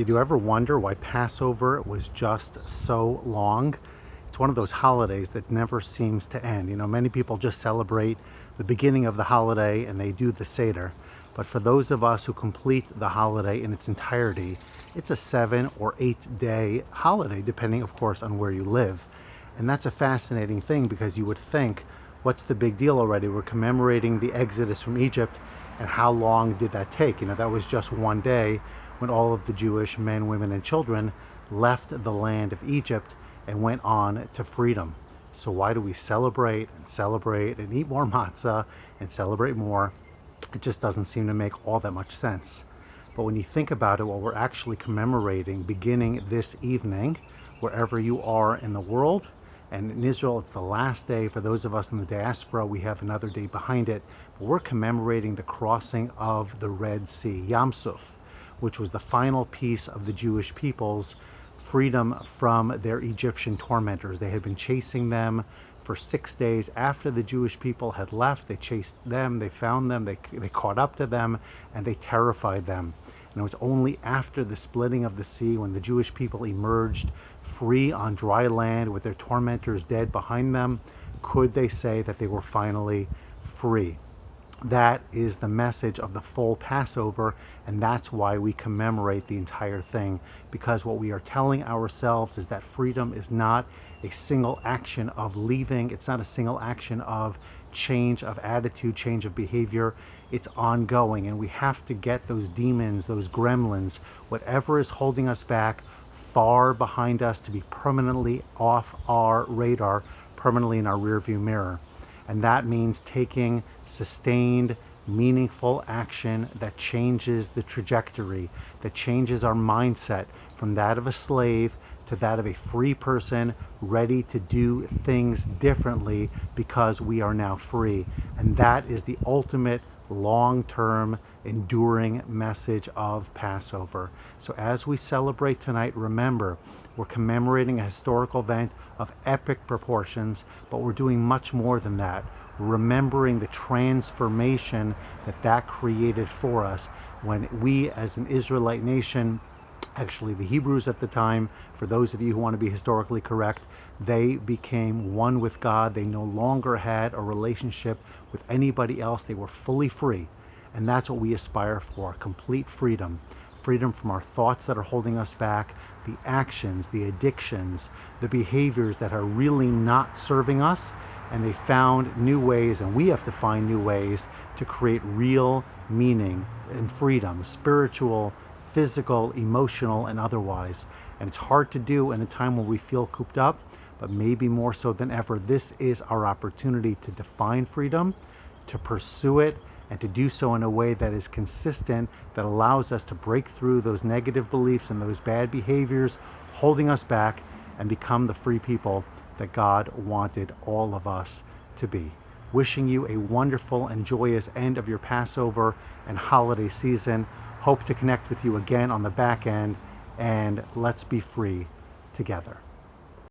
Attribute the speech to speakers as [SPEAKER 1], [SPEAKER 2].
[SPEAKER 1] Did you ever wonder why Passover was just so long? It's one of those holidays that never seems to end. Many people just celebrate the beginning of the holiday and they do the Seder. But for those of us who complete the holiday in its entirety, it's a 7 or 8 day holiday, depending, of course, on where you live. And that's a fascinating thing because you would think, what's the big deal already? We're commemorating the Exodus from Egypt, and how long did that take? That was just one day when all of the Jewish men, women, and children left the land of Egypt and went on to freedom. So why do we celebrate and eat more matzah and celebrate more? It just doesn't seem to make all that much sense. But when you think about it, what we're actually commemorating beginning this evening, wherever you are in the world, and in Israel, it's the last day. For those of us in the diaspora, we have another day behind it. But we're commemorating the crossing of the Red Sea, Yam Suf, which was the final piece of the Jewish people's freedom from their Egyptian tormentors. They had been chasing them for 6 days. After the Jewish people had left, they chased them, they found them, they caught up to them, and they terrified them. And it was only after the splitting of the sea, when the Jewish people emerged free on dry land with their tormentors dead behind them, could they say that they were finally free. That is the message of the full Passover, and that's why we commemorate the entire thing, because what we are telling ourselves is that freedom is not a single action of leaving. It's not a single action of change of attitude, change of behavior. It's ongoing, and we have to get those demons, those gremlins, whatever is holding us back, far behind us, to be permanently off our radar, permanently in our rearview mirror. And that means taking sustained, meaningful action that changes the trajectory, that changes our mindset from that of a slave to that of a free person ready to do things differently because we are now free. And that is the ultimate long-term, enduring message of Passover. So as we celebrate tonight, remember, we're commemorating a historical event of epic proportions, but we're doing much more than that. Remembering the transformation that created for us when we, as an Israelite nation, actually the Hebrews at the time, for those of you who want to be historically correct, they became one with God. They no longer had a relationship with anybody else. They were fully free. And that's what we aspire for, complete freedom. Freedom from our thoughts that are holding us back, the actions, the addictions, the behaviors that are really not serving us. And they found new ways, and we have to find new ways to create real meaning and freedom, spiritual, physical, emotional, and otherwise. And it's hard to do in a time when we feel cooped up, but maybe more so than ever, this is our opportunity to define freedom, to pursue it, and to do so in a way that is consistent, that allows us to break through those negative beliefs and those bad behaviors holding us back, and become the free people that God wanted all of us to be. Wishing you a wonderful and joyous end of your Passover and holiday season. Hope to connect with you again on the back end, and let's be free together.